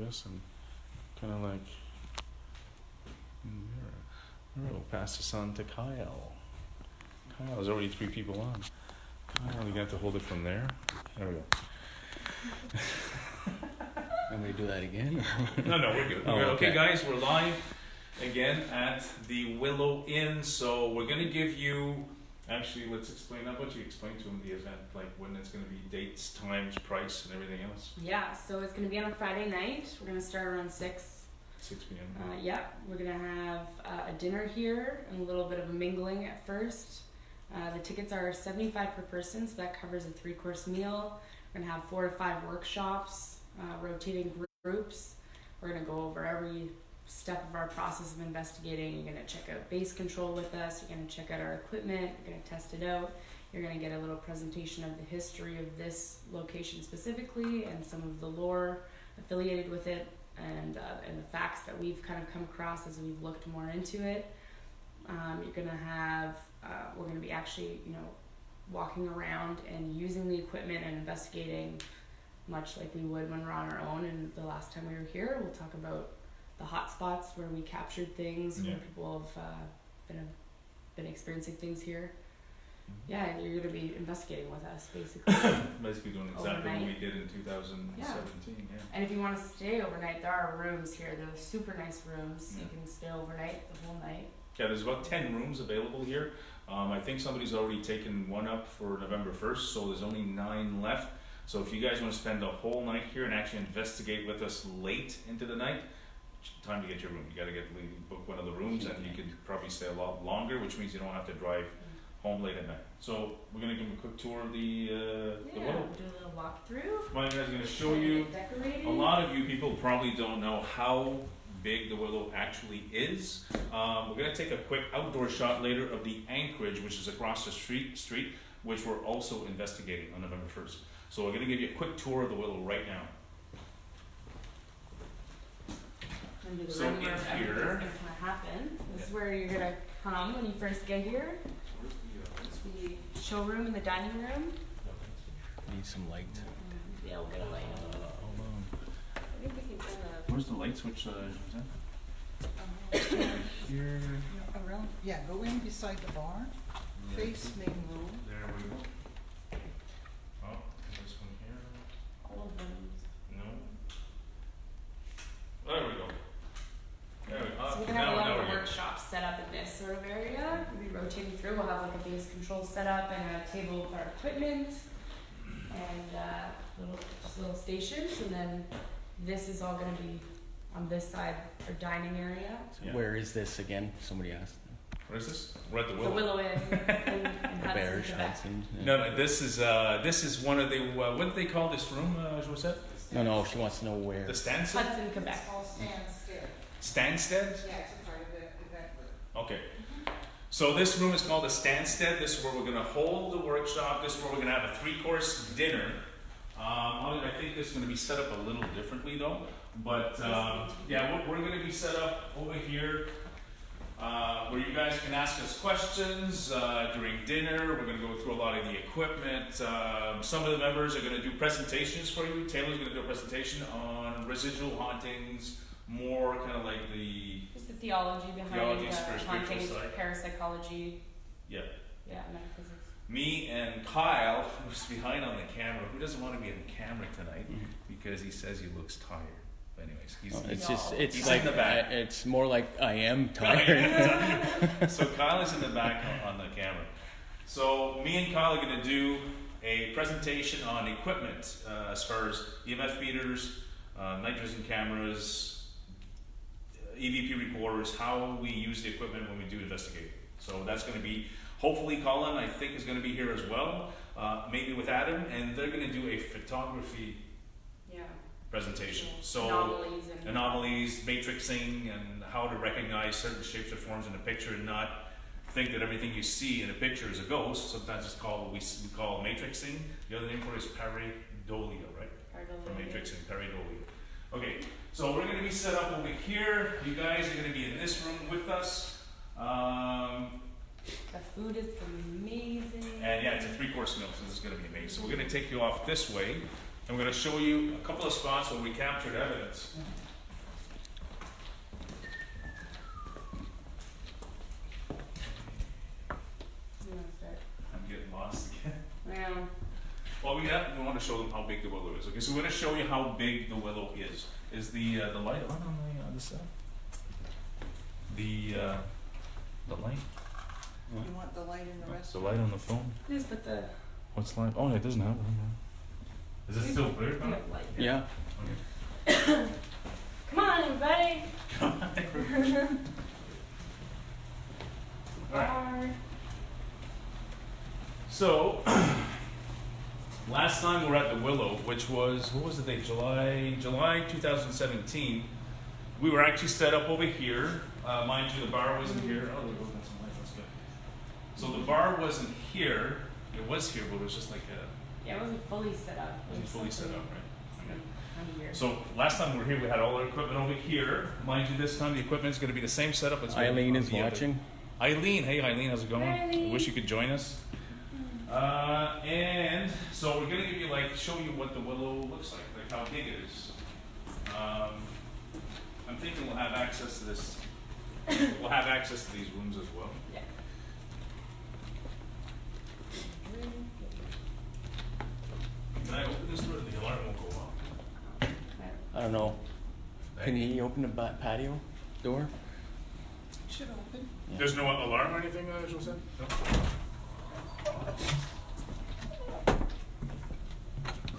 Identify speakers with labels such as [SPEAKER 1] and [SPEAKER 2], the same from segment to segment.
[SPEAKER 1] this and kind of like in there. All right, we'll pass this on to Kyle. Kyle, there's already 3 people on. Kyle, you're gonna have to hold it from there. There we go.
[SPEAKER 2] Want me to do that again?
[SPEAKER 1] No, we're good.
[SPEAKER 2] Oh,
[SPEAKER 1] We're good.
[SPEAKER 2] okay.
[SPEAKER 1] Okay, guys, we're live again at the Willow Inn. So we're gonna give you. Actually, let's explain. How about you explain to them the event, like when it's gonna be, dates, times, price, and everything else.
[SPEAKER 3] Yeah, so it's going to be on a Friday night. We're going to start around 6.
[SPEAKER 1] 6 p.m.
[SPEAKER 3] Yeah, we're going to have a dinner here and a little bit of a mingling at first. The tickets are $75 per person, so that covers a 3-course meal. We're going to have 4 to 5 workshops, rotating groups. We're going to go over every step of our process of investigating. You're going to check out base control with us. You're going to check out our equipment. You're going to test it out. You're going to get a little presentation of the history of this location specifically and some of the lore affiliated with it and the facts that we've kind of come across as we've looked more into it. You're going to have, we're going to be actually, walking around and using the equipment and investigating much like we would when we're on our own. And the last time we were here, we'll talk about the hot spots where we captured things, where people have been experiencing things here. Yeah, you're going to be investigating with us, basically.
[SPEAKER 1] Basically doing exactly
[SPEAKER 3] Overnight.
[SPEAKER 1] what we did in 2017. Yeah.
[SPEAKER 3] And if you want to stay overnight, there are rooms here. They're super nice rooms. You can stay overnight the whole night.
[SPEAKER 1] Yeah, there's about 10 rooms available here. I think somebody's already taken one up for November 1st, so there's only 9 left. So if you guys want to spend the whole night here and actually investigate with us late into the night, time to get your room. You got to book one of the rooms, and you can probably stay a lot longer, which means you don't have to drive home late at night. So we're gonna give them a quick tour of the Willow.
[SPEAKER 3] Do a little walkthrough.
[SPEAKER 1] My guy's gonna show you.
[SPEAKER 3] Decorating.
[SPEAKER 1] A lot of you people probably don't know how big the Willow actually is. We're gonna take a quick outdoor shot later of the Anchorage, which is across the street, which we're also investigating on November 1st. So we're gonna give you a quick tour of the Willow right now. So in here,
[SPEAKER 3] gonna happen. This is where you're gonna come when you first get here. The showroom and the dining room.
[SPEAKER 2] Need some light.
[SPEAKER 3] Yeah, we'll get a light.
[SPEAKER 2] Hold on.
[SPEAKER 3] I think we can turn
[SPEAKER 1] where's the light switch? Here.
[SPEAKER 4] Around, go in beside the bar, face main room.
[SPEAKER 1] There we go. Oh, this one here.
[SPEAKER 3] all of them.
[SPEAKER 1] No. There we go. There we go.
[SPEAKER 3] So we're gonna have a lot of workshops set up in this sort of area. We'll be rotating through. We'll have like a base control set up and a table with our equipment and little stations. And then this is all gonna be on this side, our dining area.
[SPEAKER 1] Yeah.
[SPEAKER 2] Where is this again? Somebody asked.
[SPEAKER 1] Where is this? We're at the
[SPEAKER 3] The
[SPEAKER 1] Willow.
[SPEAKER 3] Willow Inn in
[SPEAKER 2] Bears,
[SPEAKER 3] Hudson, Quebec.
[SPEAKER 2] Hudson. Yeah.
[SPEAKER 1] No, this is one of the what do they call this room? G.H.O.S.T?
[SPEAKER 2] No, she wants to know where.
[SPEAKER 1] The Stansted?
[SPEAKER 3] Hudson, Quebec.
[SPEAKER 4] It's all Stansted.
[SPEAKER 1] Stansted?
[SPEAKER 4] Yeah, it's a part of the event room.
[SPEAKER 1] Okay. So this room is called the Stansted. This is where we're going to hold the workshop. This is where we're going to have a 3-course dinner. I think this is going to be set up a little differently though. But we're going to be set up over here where you guys can ask us questions during dinner. We're going to go through a lot of the equipment. Some of the members are going to do presentations for you. Taylor's going to do a presentation on residual hauntings, more kind of like the
[SPEAKER 3] Just the theology behind
[SPEAKER 1] spiritual
[SPEAKER 3] hauntings,
[SPEAKER 1] side.
[SPEAKER 3] parapsychology.
[SPEAKER 1] Yeah.
[SPEAKER 3] Yeah, metaphysics.
[SPEAKER 1] Me and Kyle, who's behind on the camera, who doesn't want to be in the camera tonight because he says he looks tired. But anyways, he's
[SPEAKER 2] like
[SPEAKER 1] in the back.
[SPEAKER 2] It's more like I am tired.
[SPEAKER 1] So Kyle is in the back on the camera. So me and Kyle are going to do a presentation on equipment as far as EMF meters, night vision cameras, EVP recorders, how we use the equipment when we do investigate. So that's going to be, hopefully Colin, I think, is going to be here as well, maybe with Adam, and they're going to do a photography presentation. So anomalies, matrixing, and how to recognize certain shapes or forms in a picture and not think that everything you see in a picture is a ghost. Sometimes it's called, we call matrixing. The other name for it is pareidolia, right? For matrixing, pareidolia. Okay, so we're going to be set up over here. You guys are going to be in this room with us.
[SPEAKER 3] The food is amazing.
[SPEAKER 1] And yeah, it's a 3-course meal, so this is going to be amazing. So we're going to take you off this way. I'm going to show you a couple of spots where we captured evidence.
[SPEAKER 3] You wanna start?
[SPEAKER 1] I'm getting lost again.
[SPEAKER 3] Well,
[SPEAKER 1] Well, we want to show them how big the willow is. Okay, so we're going to show you how big the willow is. Is the light on the other side? The light?
[SPEAKER 4] You want the light in the
[SPEAKER 1] The
[SPEAKER 4] restaurant?
[SPEAKER 1] light on the phone?
[SPEAKER 3] just put the
[SPEAKER 1] What's light? Oh, it doesn't have it. Is it still clear?
[SPEAKER 3] you have light.
[SPEAKER 2] Yeah.
[SPEAKER 1] Okay.
[SPEAKER 3] Come on, everybody.
[SPEAKER 1] Alright. So, last time we were at the Willow, which was, what was the date? July 2017. We were actually set up over here. Mind you, the bar wasn't here. Oh, we got some light, that's good. So the bar wasn't here. It was here, but it was just like a,
[SPEAKER 3] Yeah, it wasn't fully set up.
[SPEAKER 1] it wasn't fully set up, right? Okay.
[SPEAKER 3] Here.
[SPEAKER 1] So last time we were here, we had all our equipment over here. Mind you, this time the equipment's going to be the same setup. It's gonna be
[SPEAKER 2] Eileen
[SPEAKER 1] on
[SPEAKER 2] is
[SPEAKER 1] the other-
[SPEAKER 2] watching.
[SPEAKER 1] Eileen, hey Eileen, how's it going?
[SPEAKER 3] Hi, Eileen.
[SPEAKER 1] I wish you could join us. And so we're gonna give you show you what the willow looks like how big it is. I'm thinking we'll have access to this. We'll have access to these rooms as well.
[SPEAKER 3] Yeah.
[SPEAKER 1] Can I open this door? The alarm won't go off.
[SPEAKER 2] I don't know. Can he open the patio door?
[SPEAKER 4] Should open.
[SPEAKER 2] Yeah.
[SPEAKER 1] There's no alarm or anything, Joseph? No?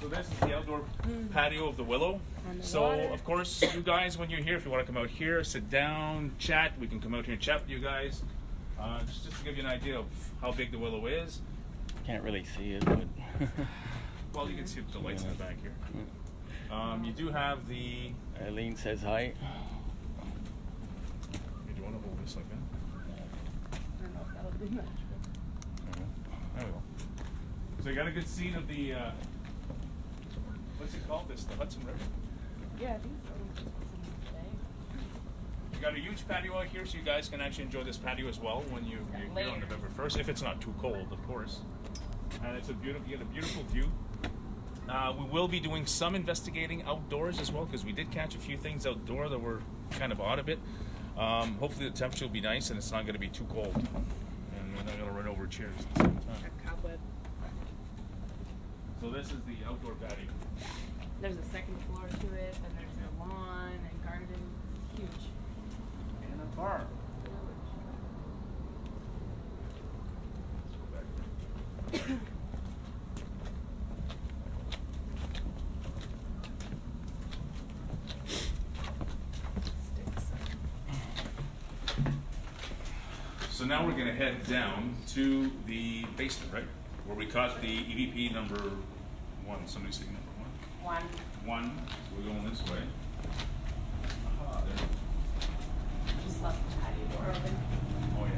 [SPEAKER 1] So this is the outdoor patio of the Willow.
[SPEAKER 3] On the
[SPEAKER 1] So,
[SPEAKER 3] water.
[SPEAKER 1] of course, you guys, when you're here, if you want to come out here, sit down, chat, we can come out here and chat with you guys. Just to give you an idea of how big the Willow is.
[SPEAKER 2] Can't really see it, but
[SPEAKER 1] Well, you can see the lights in the back here. You do have the...
[SPEAKER 2] Eileen says hi.
[SPEAKER 1] Do you want to hold this like that?
[SPEAKER 3] I don't know if that'll do much.
[SPEAKER 1] There we go. So you got a good scene of the... what's it called? The Hudson River.
[SPEAKER 3] Yeah, I think so.
[SPEAKER 1] We got a huge patio out here, so you guys can actually enjoy this patio as well when you're here on November 1st, if it's not too cold, of course. And it's a beautiful, you get a beautiful view. We will be doing some investigating outdoors as well, because we did catch a few things outdoor that were kind of odd a bit. Hopefully the temperature will be nice and it's not going to be too cold. And we're not going to run over chairs at the same time.
[SPEAKER 3] Cobweb.
[SPEAKER 1] So this is the outdoor patio.
[SPEAKER 3] There's a second floor to it, and there's a lawn and garden. It's huge.
[SPEAKER 1] And a bar. Let's go back there.
[SPEAKER 3] Sticks.
[SPEAKER 1] So now we're going to head down to the basement, right? Where we caught the EVP number 1. Somebody say number 1.
[SPEAKER 3] 1.
[SPEAKER 1] 1. We're going this way. Aha, there.
[SPEAKER 3] Just left the patio door open.
[SPEAKER 1] Oh, yeah.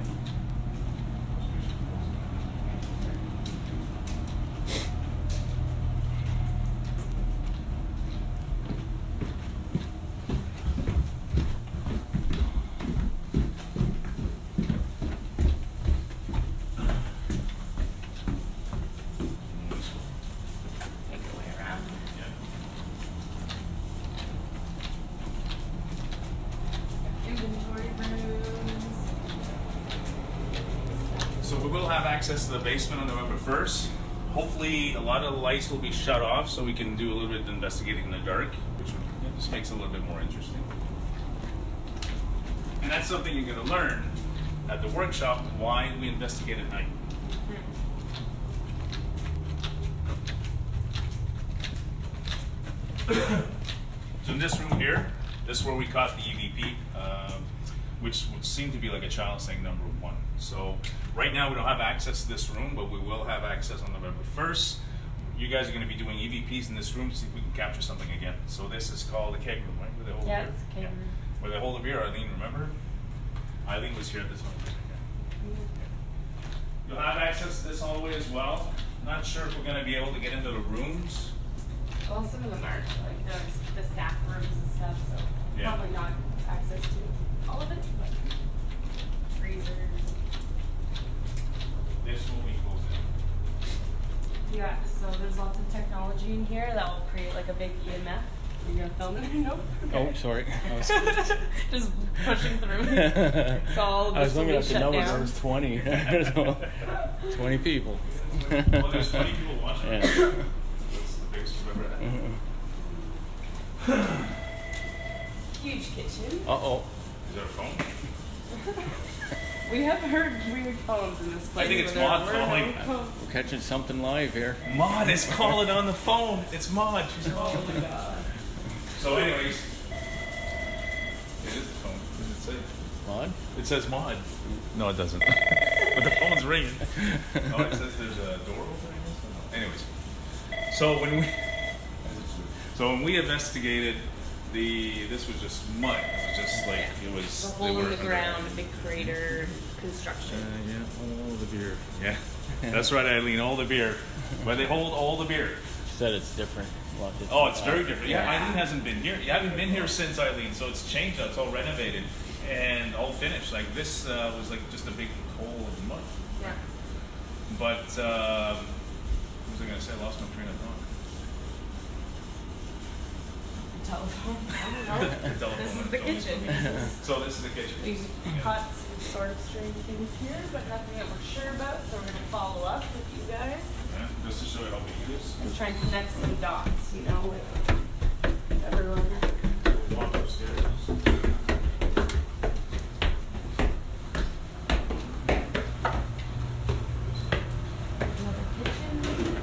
[SPEAKER 3] Make your way around. Inventory rooms.
[SPEAKER 1] So we will have access to the basement on November 1st. Hopefully a lot of the lights will be shut off so we can do a little bit of investigating in the dark, which just makes it a little bit more interesting. And that's something you're going to learn at the workshop, why we investigate at night. So in this room here, this is where we caught the EVP, which would seem to be like a child saying number 1. So right now we don't have access to this room, but we will have access on November 1st. You guys are going to be doing EVPs in this room to see if we can capture something again. So this is called the keg room, right? Where they hold
[SPEAKER 3] Yeah,
[SPEAKER 1] beer?
[SPEAKER 3] it's a keg room.
[SPEAKER 1] Where they hold the beer, Eileen, remember? Eileen was here at this one. You'll have access to this hallway as well. Not sure if we're going to be able to get into the rooms.
[SPEAKER 3] Well, some of them are like the staff rooms and stuff, so
[SPEAKER 1] Yeah.
[SPEAKER 3] probably not access to all of it, but freezers.
[SPEAKER 1] This will be closed in.
[SPEAKER 3] Yeah, so there's lots of technology energy in here that will create like a big EMF. You're gonna film it? Nope.
[SPEAKER 2] Oh, sorry.
[SPEAKER 3] Just pushing through. So all of
[SPEAKER 2] I was
[SPEAKER 3] this will
[SPEAKER 2] looking
[SPEAKER 3] be
[SPEAKER 2] at the
[SPEAKER 3] shut
[SPEAKER 2] numbers. There
[SPEAKER 3] down.
[SPEAKER 2] was 20. So, 20 people.
[SPEAKER 1] Well, there's 20 people watching.
[SPEAKER 2] Yeah.
[SPEAKER 1] That's the biggest we've ever had.
[SPEAKER 3] Huge kitchen.
[SPEAKER 2] Uh-oh.
[SPEAKER 1] Is that a phone?
[SPEAKER 3] We have heard weird phones in this place.
[SPEAKER 1] I think it's
[SPEAKER 3] where there
[SPEAKER 1] Maud
[SPEAKER 3] were
[SPEAKER 1] calling.
[SPEAKER 3] no phones.
[SPEAKER 2] We're catching something live here.
[SPEAKER 1] Maud is calling on the phone. It's Maud. She's calling.
[SPEAKER 3] Oh my god.
[SPEAKER 1] So, anyways, it is the phone. What does it say?
[SPEAKER 2] Maud?
[SPEAKER 1] It says Maud. No, it doesn't. But the phone's ringing. Oh, it says there's a door opening. Anyways, so when we investigated this was just mud. It was just like it was.
[SPEAKER 3] The
[SPEAKER 1] they
[SPEAKER 3] hole in
[SPEAKER 1] were-
[SPEAKER 3] the ground, a big crater construction.
[SPEAKER 1] Yeah, all the beer. Yeah, that's right, Eileen. All the beer. Where they hold all the beer.
[SPEAKER 2] She said it's different.
[SPEAKER 1] Oh, it's very different. Yeah,
[SPEAKER 3] Yeah.
[SPEAKER 1] Eileen hasn't been here. You haven't been here since, Eileen, so it's changed now. It's all renovated and all finished. Like this was like just a big hole of mud.
[SPEAKER 3] Yeah.
[SPEAKER 1] But what was I gonna say? I lost my train of thought.
[SPEAKER 3] Telephone. I don't know.
[SPEAKER 1] The telephone
[SPEAKER 3] This is
[SPEAKER 1] is
[SPEAKER 3] the
[SPEAKER 1] always
[SPEAKER 3] kitchen.
[SPEAKER 1] funny. So this is the kitchen.
[SPEAKER 3] We caught some sort of strange things here, but nothing that we're sure about, so we're gonna follow up with you guys
[SPEAKER 1] Yeah, just to show you how we do this.
[SPEAKER 3] and try and connect some dots, you know, with everyone.
[SPEAKER 1] Walk upstairs.
[SPEAKER 3] Another kitchen.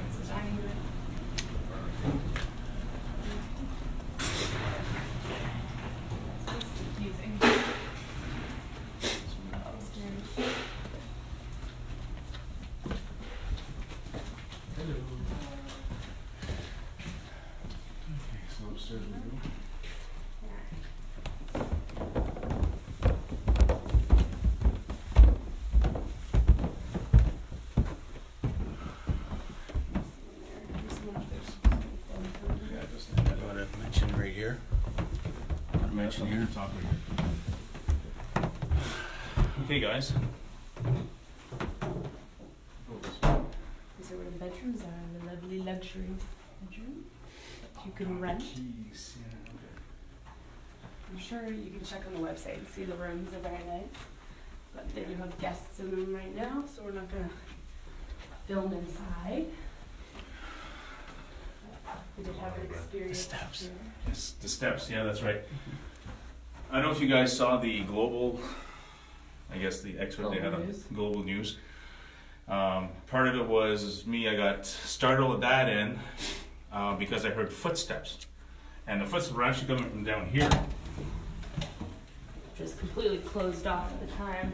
[SPEAKER 3] It's a dining room. This is confusing. Upstairs.
[SPEAKER 1] Okay, so upstairs we go. Yeah, just
[SPEAKER 2] I want to mention right here. I want to mention here.
[SPEAKER 1] Top right here. Okay, guys.
[SPEAKER 3] These are where the bedrooms are, the lovely luxurious bedroom that you can rent.
[SPEAKER 1] Keys, yeah, okay.
[SPEAKER 3] I'm sure you can check on the website and see the rooms are very nice. But they do have guests in them right now, so we're not gonna film inside. We did have an experience.
[SPEAKER 2] steps.
[SPEAKER 3] here.
[SPEAKER 1] Yes, the steps, yeah, that's right. I don't know if you guys saw the global, I guess the excerpt they had
[SPEAKER 3] Global
[SPEAKER 1] on
[SPEAKER 3] News.
[SPEAKER 1] Global News. Part of it was me, I got startled at that end because I heard footsteps. And the footsteps were actually coming from down here.
[SPEAKER 3] Which was completely closed off at the time.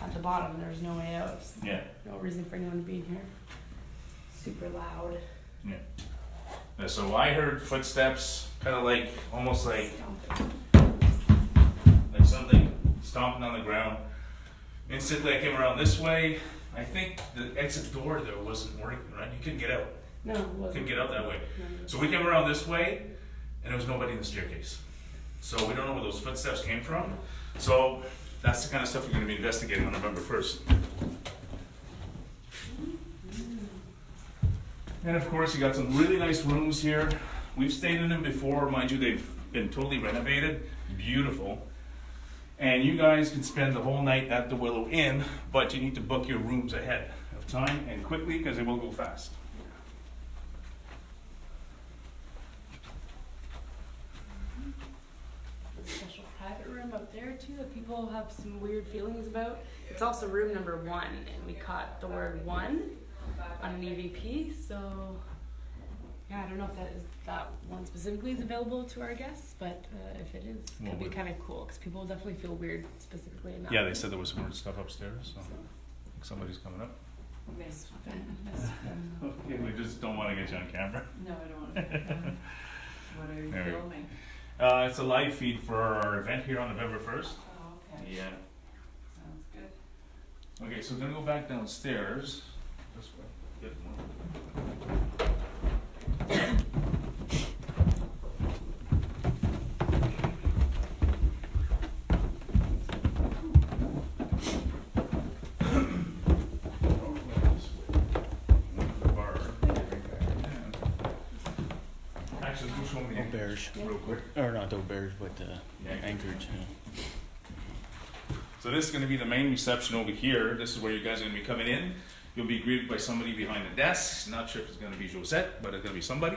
[SPEAKER 3] At the bottom, there was no way out.
[SPEAKER 1] Yeah.
[SPEAKER 3] No reason for anyone to be in here. Super loud.
[SPEAKER 1] Yeah, so I heard footsteps, kind of like, almost like something stomping on the ground. Instantly I came around this way. I think the exit door there wasn't working, right? You couldn't get out.
[SPEAKER 3] No, it wasn't.
[SPEAKER 1] Couldn't get out that way.
[SPEAKER 3] No.
[SPEAKER 1] So we came around this way, and there was nobody in the staircase. So we don't know where those footsteps came from. So that's the kind of stuff we're going to be investigating on November 1st. And of course, you got some really nice rooms here. We've stayed in them before, mind you. They've been totally renovated, beautiful. And you guys can spend the whole night at the Willow Inn, but you need to book your rooms ahead of time and quickly because it will go fast.
[SPEAKER 3] A special private room up there too that people have some weird feelings about. It's also room number 1, and we caught the word 1 on an EVP. So yeah, I don't know if that one specifically is available to our guests, but if it is, it could be kind of cool because people definitely feel weird specifically in that.
[SPEAKER 1] Yeah, they
[SPEAKER 3] room.
[SPEAKER 1] said there was some weird stuff upstairs, so I think somebody's coming up.
[SPEAKER 3] Miss Finn.
[SPEAKER 1] Okay, we just don't want to get you on camera.
[SPEAKER 5] No, I don't want to. What are you
[SPEAKER 1] There we go.
[SPEAKER 5] filming?
[SPEAKER 1] It's a live feed for our event here on November 1st.
[SPEAKER 5] Oh, okay.
[SPEAKER 1] Yeah.
[SPEAKER 5] Sounds good.
[SPEAKER 1] Okay, so we're gonna go back downstairs. This way. Get one. show them the Anchorage
[SPEAKER 2] Auberge.
[SPEAKER 1] real quick.
[SPEAKER 2] Or not Auberge, but Anchorage.
[SPEAKER 1] So this is going to be the main reception over here. This is where you guys are going to be coming in. You'll be greeted by somebody behind the desk. Not sure if it's going to be Josette, but it's going to be somebody.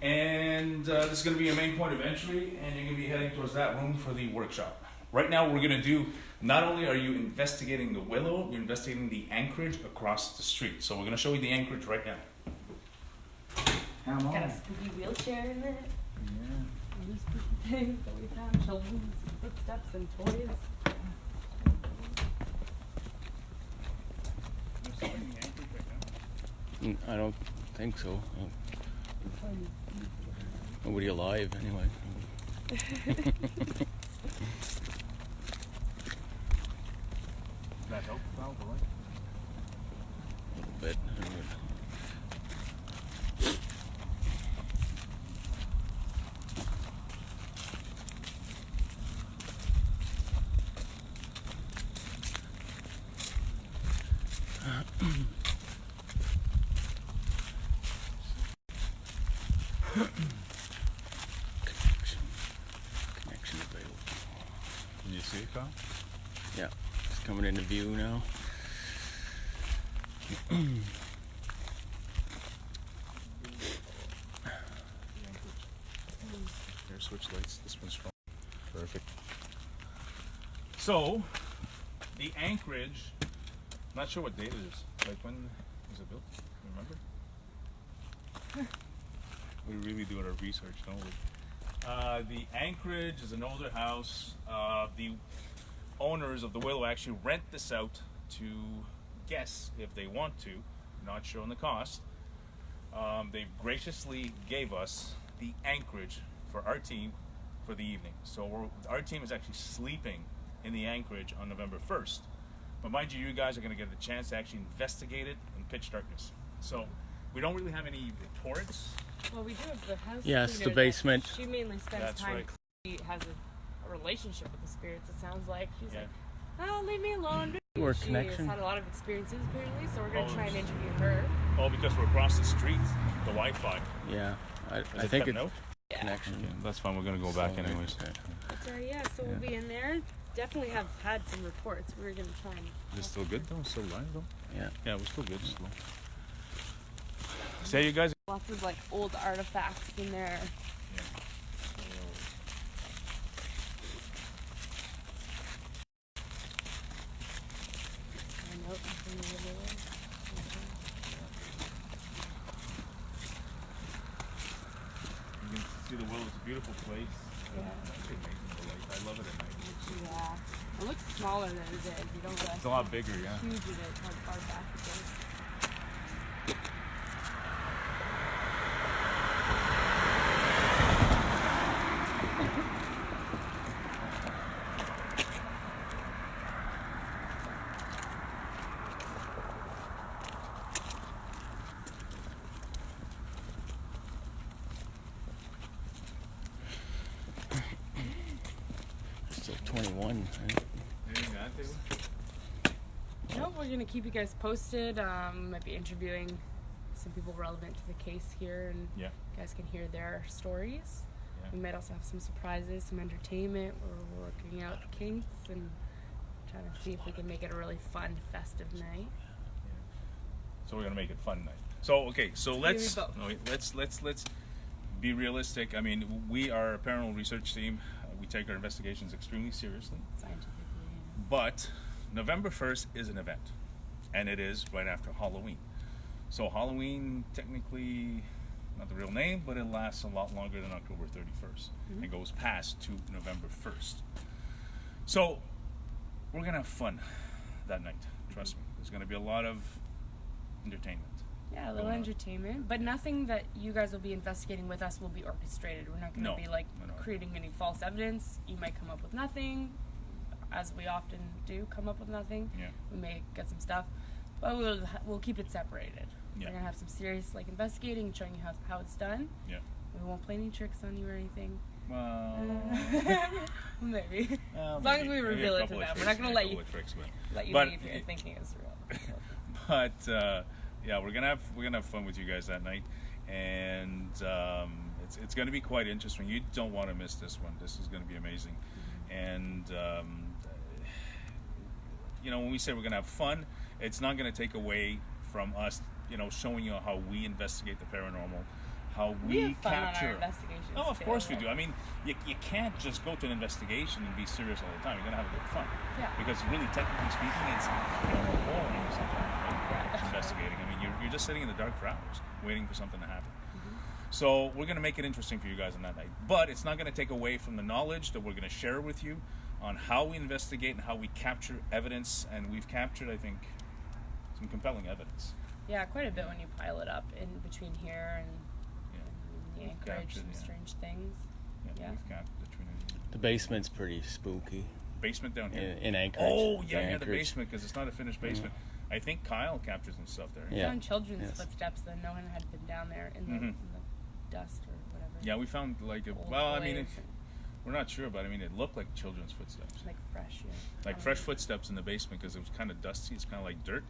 [SPEAKER 1] And this is going to be your main point of entry, and you're going to be heading towards that room for the workshop. Right now, we're going to do, not only are you investigating the Willow, you're investigating the Anchorage across the street. So we're going to show you the Anchorage right now. Come
[SPEAKER 3] Got a
[SPEAKER 1] on.
[SPEAKER 3] spooky wheelchair in it.
[SPEAKER 1] Yeah.
[SPEAKER 3] Other spooky things that we found, children's footsteps and toys.
[SPEAKER 2] I don't think so. Nobody alive, anyway.
[SPEAKER 1] That help valve, right?
[SPEAKER 2] A little bit. Connection available.
[SPEAKER 1] Can you see it, Kyle?
[SPEAKER 2] Yeah, it's coming into view now.
[SPEAKER 1] Here, switch lights. This one's strong. Perfect. So, the Anchorage, not sure what date it is. Like, when was it built? Remember? We really do our research, don't we? The Anchorage is an older house. The owners of the Willow actually rent this out to guests if they want to, not showing the cost. They graciously gave us the Anchorage for our team for the evening. So our team is actually sleeping in the Anchorage on November 1st. But mind you, you guys are going to get a chance to actually investigate it in pitch darkness. So we don't really have any reports.
[SPEAKER 3] Well, we do have the house.
[SPEAKER 2] Yes,
[SPEAKER 3] cleaner
[SPEAKER 2] the
[SPEAKER 3] that
[SPEAKER 2] basement.
[SPEAKER 3] She mainly spends
[SPEAKER 1] That's
[SPEAKER 3] time.
[SPEAKER 1] right.
[SPEAKER 3] She has a relationship with the spirits. It sounds like she's
[SPEAKER 1] Yeah.
[SPEAKER 3] like, "Oh, leave me alone."
[SPEAKER 2] Or
[SPEAKER 3] She
[SPEAKER 2] connection.
[SPEAKER 3] has had a lot of experiences apparently, so we're gonna
[SPEAKER 1] Oh,
[SPEAKER 3] try and
[SPEAKER 1] yes.
[SPEAKER 3] interview her.
[SPEAKER 1] Oh, because we're across the street, the Wi-Fi.
[SPEAKER 2] Yeah, I
[SPEAKER 1] Is
[SPEAKER 2] think
[SPEAKER 1] it
[SPEAKER 2] it's
[SPEAKER 1] cutting out?
[SPEAKER 2] connection.
[SPEAKER 1] That's fine. We're going to go back
[SPEAKER 2] So,
[SPEAKER 1] anyways.
[SPEAKER 2] okay.
[SPEAKER 3] That's right, yeah. So we'll be in there. Definitely have had some reports. We're gonna try and.
[SPEAKER 1] Is it still good though? Still live though?
[SPEAKER 2] Yeah.
[SPEAKER 1] Yeah, we're still good. Still. Say you guys.
[SPEAKER 3] Lots of like old artifacts in there. A note from the Willow Inn.
[SPEAKER 1] You can see the Willow. It's a beautiful place.
[SPEAKER 3] Yeah.
[SPEAKER 1] It's amazing, the light. I love it at night.
[SPEAKER 3] Yeah. It looks smaller than it is. You don't realize
[SPEAKER 1] It's a lot bigger, yeah.
[SPEAKER 3] how huge it is, how far back it goes.
[SPEAKER 2] Still 21, right?
[SPEAKER 1] Anything to add, Taylor?
[SPEAKER 3] No, we're gonna keep you guys posted. We might be interviewing some people relevant to the case here, and
[SPEAKER 1] Yeah.
[SPEAKER 3] you guys can hear their stories.
[SPEAKER 1] Yeah.
[SPEAKER 3] We might also have some surprises, some entertainment. We're working out the kinks and trying to see if we can make it a really fun, festive night.
[SPEAKER 1] So we're gonna make it fun night. So okay, so let's
[SPEAKER 3] both.
[SPEAKER 1] no, wait, let's be realistic. I mean, we are a paranormal research team. We take our investigations extremely seriously.
[SPEAKER 3] Scientifically.
[SPEAKER 1] But November 1st is an event, and it is right after Halloween. So Halloween, technically, not the real name, but it lasts a lot longer than October 31st.
[SPEAKER 3] Mm-hmm.
[SPEAKER 1] It goes past to November 1st. So we're gonna have fun that night. Trust me. There's gonna be a lot of entertainment.
[SPEAKER 3] Yeah, a little
[SPEAKER 1] Going on.
[SPEAKER 3] entertainment, but nothing that you guys will be investigating with us will be orchestrated. We're not going to
[SPEAKER 1] No,
[SPEAKER 3] be like
[SPEAKER 1] no.
[SPEAKER 3] creating any false evidence. You might come up with nothing, as we often do come up with nothing.
[SPEAKER 1] Yeah.
[SPEAKER 3] We may get some stuff, but we'll keep it separated.
[SPEAKER 1] Yeah.
[SPEAKER 3] We're gonna have some serious like investigating and showing you how it's done.
[SPEAKER 1] Yeah.
[SPEAKER 3] We won't play any tricks on you or anything.
[SPEAKER 1] Well,
[SPEAKER 3] Maybe.
[SPEAKER 1] well,
[SPEAKER 3] As long as
[SPEAKER 1] maybe-
[SPEAKER 3] we
[SPEAKER 1] maybe a
[SPEAKER 3] reveal it to
[SPEAKER 1] couple of
[SPEAKER 3] them. We're
[SPEAKER 1] tricks,
[SPEAKER 3] not gonna
[SPEAKER 1] maybe a
[SPEAKER 3] let you
[SPEAKER 1] couple of tricks, but-
[SPEAKER 3] let you
[SPEAKER 1] But
[SPEAKER 3] leave here thinking it's real.
[SPEAKER 1] But yeah, we're gonna have fun with you guys that night, and it's going to be quite interesting. You don't want to miss this one. This is going to be amazing. And you know, when we say we're going to have fun, it's not going to take away from us, you know, showing you how we investigate the paranormal, how we
[SPEAKER 3] have fun
[SPEAKER 1] capture.
[SPEAKER 3] on our investigations.
[SPEAKER 1] Oh, of
[SPEAKER 3] too,
[SPEAKER 1] course we
[SPEAKER 3] like-
[SPEAKER 1] do. I mean, you can't just go to an investigation and be serious all the time. You're going to have a bit of fun.
[SPEAKER 3] Yeah.
[SPEAKER 1] Because really, technically speaking, it's kind of boring sometimes, right? Investigating. I mean, you're just sitting in the dark for hours waiting for something to happen. So we're going to make it interesting for you guys on that night. But it's not going to take away from the knowledge that we're going to share with you on how we investigate and how we capture evidence. And we've captured, I think, some compelling evidence.
[SPEAKER 3] Yeah, quite a bit when you pile it up in between here and
[SPEAKER 1] Yeah.
[SPEAKER 3] the Anchorage,
[SPEAKER 1] captured,
[SPEAKER 3] some
[SPEAKER 1] yeah.
[SPEAKER 3] strange things. Yeah.
[SPEAKER 1] We've captured the Trinity.
[SPEAKER 2] The basement's pretty spooky
[SPEAKER 1] Basement down here.
[SPEAKER 2] in Anchorage.
[SPEAKER 1] Oh, yeah, the
[SPEAKER 2] Anchorage.
[SPEAKER 1] basement, because it's not a finished basement. I think Kyle captured some stuff there.
[SPEAKER 2] Yeah.
[SPEAKER 3] Found children's
[SPEAKER 2] Yes.
[SPEAKER 3] footsteps that no one had been down there in the dust or whatever.
[SPEAKER 1] Yeah, we found like a,
[SPEAKER 3] Old
[SPEAKER 1] well, I mean,
[SPEAKER 3] boys
[SPEAKER 1] we're not sure, but I mean, it looked like children's footsteps.
[SPEAKER 3] like fresh, yeah.
[SPEAKER 1] Like fresh footsteps in the basement because it was kind of dusty. It's kind of like dirt,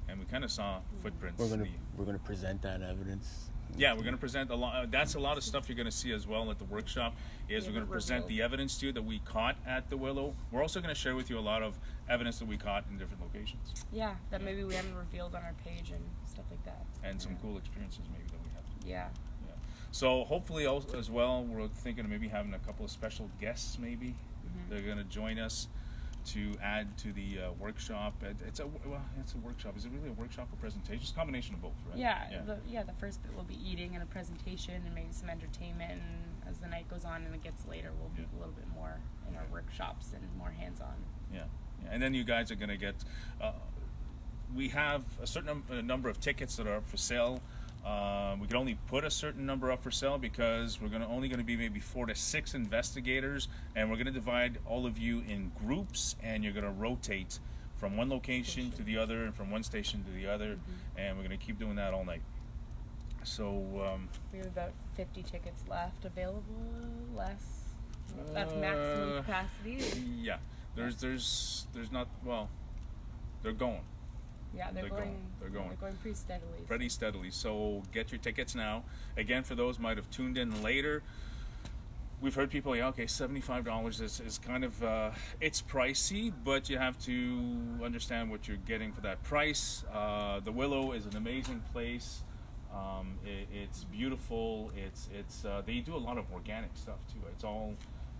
[SPEAKER 1] and we kind of saw footprints.
[SPEAKER 2] We're gonna present that evidence.
[SPEAKER 1] Yeah, we're going to present a lot. That's a lot of stuff you're going to see as well at the workshop. Is we're going to present the evidence to you that we caught at the Willow. We're also going to share with you a lot of evidence that we caught in different locations
[SPEAKER 3] Yeah, that maybe we haven't revealed on our page and stuff like that.
[SPEAKER 1] and some cool experiences maybe that we have.
[SPEAKER 3] Yeah.
[SPEAKER 1] Yeah. So hopefully as well, we're thinking of maybe having a couple of special guests maybe. They're going to join us to add to the workshop. It's a workshop. Is it really a workshop or presentation? It's a combination of both, right?
[SPEAKER 3] Yeah. The first bit will be eating and a presentation and maybe some entertainment. And as the night goes on and it gets later, we'll be a little bit more in our workshops and more hands-on.
[SPEAKER 1] Yeah. And then you guys are going to get. We have a certain number of tickets that are up for sale. We can only put a certain number up for sale because we're only going to be maybe 4 to 6 investigators, and we're going to divide all of you in groups, and you're going to rotate from one location to the other and from one station to the other, and we're going to keep doing that all night. So
[SPEAKER 3] We have about 50 tickets left available, less. That's maximum capacity.
[SPEAKER 1] yeah, there's not, well, they're going.
[SPEAKER 3] Yeah, they're going.
[SPEAKER 1] They're going.
[SPEAKER 3] They're going pretty steadily.
[SPEAKER 1] Pretty steadily. So get your tickets now. Again, for those might have tuned in later, we've heard people, yeah, okay, $75 is kind of, it's pricey, but you have to understand what you're getting for that price. The Willow is an amazing place. It's beautiful. It's they do a lot of organic stuff too. It's all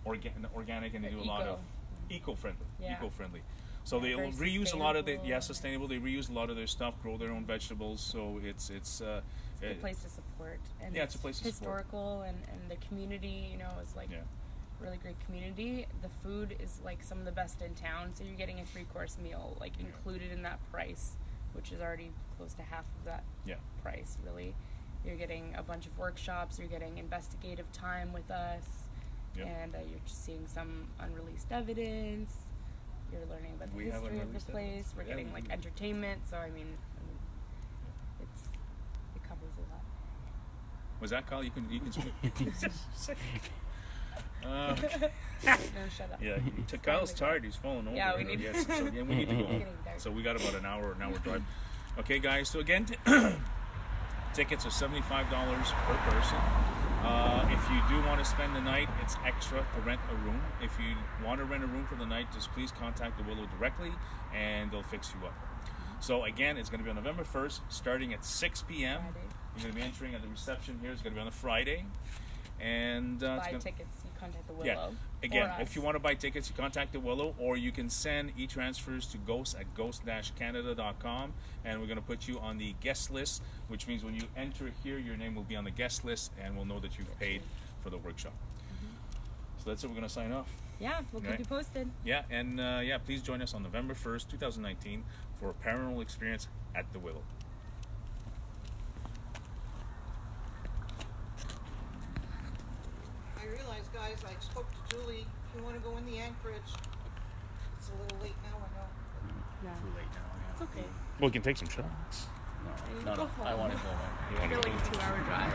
[SPEAKER 1] organic, and they do a lot of eco-friendly.
[SPEAKER 3] Yeah.
[SPEAKER 1] Eco-friendly. So
[SPEAKER 3] Yeah,
[SPEAKER 1] they
[SPEAKER 3] very
[SPEAKER 1] reuse a lot of
[SPEAKER 3] sustainable.
[SPEAKER 1] sustainable. They reuse a lot of their stuff, grow their own vegetables. So it's
[SPEAKER 3] It's a good place to support. And
[SPEAKER 1] Yeah, it's a place to support.
[SPEAKER 3] historical and the community, you know, is like
[SPEAKER 1] Yeah.
[SPEAKER 3] really great community. The food is like some of the best in town. So you're getting a 3-course meal like included in that price, which is already close to half of that
[SPEAKER 1] Yeah.
[SPEAKER 3] price, really. You're getting a bunch of workshops, you're getting investigative time with us,
[SPEAKER 1] Yep.
[SPEAKER 3] and you're just seeing some unreleased evidence. You're learning about the
[SPEAKER 1] We have
[SPEAKER 3] history of the
[SPEAKER 1] unreleased
[SPEAKER 3] place.
[SPEAKER 1] evidence.
[SPEAKER 3] We're
[SPEAKER 1] Yeah,
[SPEAKER 3] getting
[SPEAKER 1] we
[SPEAKER 3] like
[SPEAKER 1] do.
[SPEAKER 3] entertainment. So I mean, it covers a lot.
[SPEAKER 1] Was that Kyle? You can speak.
[SPEAKER 3] No, shut up.
[SPEAKER 1] Yeah, Kyle's tired. He's falling over.
[SPEAKER 3] Yeah, we need-
[SPEAKER 1] Yes, so yeah, we need to
[SPEAKER 3] It's
[SPEAKER 1] go.
[SPEAKER 3] getting dark.
[SPEAKER 1] So we got about an hour drive. Okay, guys. So again, tickets are $75 per person. If you do want to spend the night, it's extra to rent a room. If you want to rent a room for the night, just please contact the Willow directly, and they'll fix you up. So again, it's going to be on November 1st, starting at 6 p.m.
[SPEAKER 3] Friday.
[SPEAKER 1] You're going to be entering at the reception here. It's going to be on a Friday. And it's
[SPEAKER 3] Buy
[SPEAKER 1] gonna,
[SPEAKER 3] tickets, you contact the Willow.
[SPEAKER 1] yeah. Again,
[SPEAKER 3] or
[SPEAKER 1] if
[SPEAKER 3] us.
[SPEAKER 1] you want to buy tickets, you contact the Willow, or you can send e-transfers to ghost at ghost-canada.com, and we're going to put you on the guest list, which means when you enter here, your name will be on the guest list, and we'll know that you've paid for the workshop. So that's it. We're going to sign off.
[SPEAKER 3] Yeah, we'll
[SPEAKER 1] Right.
[SPEAKER 3] keep you posted.
[SPEAKER 1] Yeah, and please join us on November 1st, 2019 for a paranormal experience at the Willow.
[SPEAKER 4] I realize, guys, I spoke to Julie. If you want to go in the Anchorage, it's a little late now, I know.
[SPEAKER 3] Yeah,
[SPEAKER 1] Too late now. Yeah.
[SPEAKER 3] it's okay.
[SPEAKER 1] Well, we can take some shots.
[SPEAKER 2] No,
[SPEAKER 3] Go
[SPEAKER 2] I
[SPEAKER 3] home.
[SPEAKER 2] want to go home.
[SPEAKER 3] I feel like a 2-hour drive.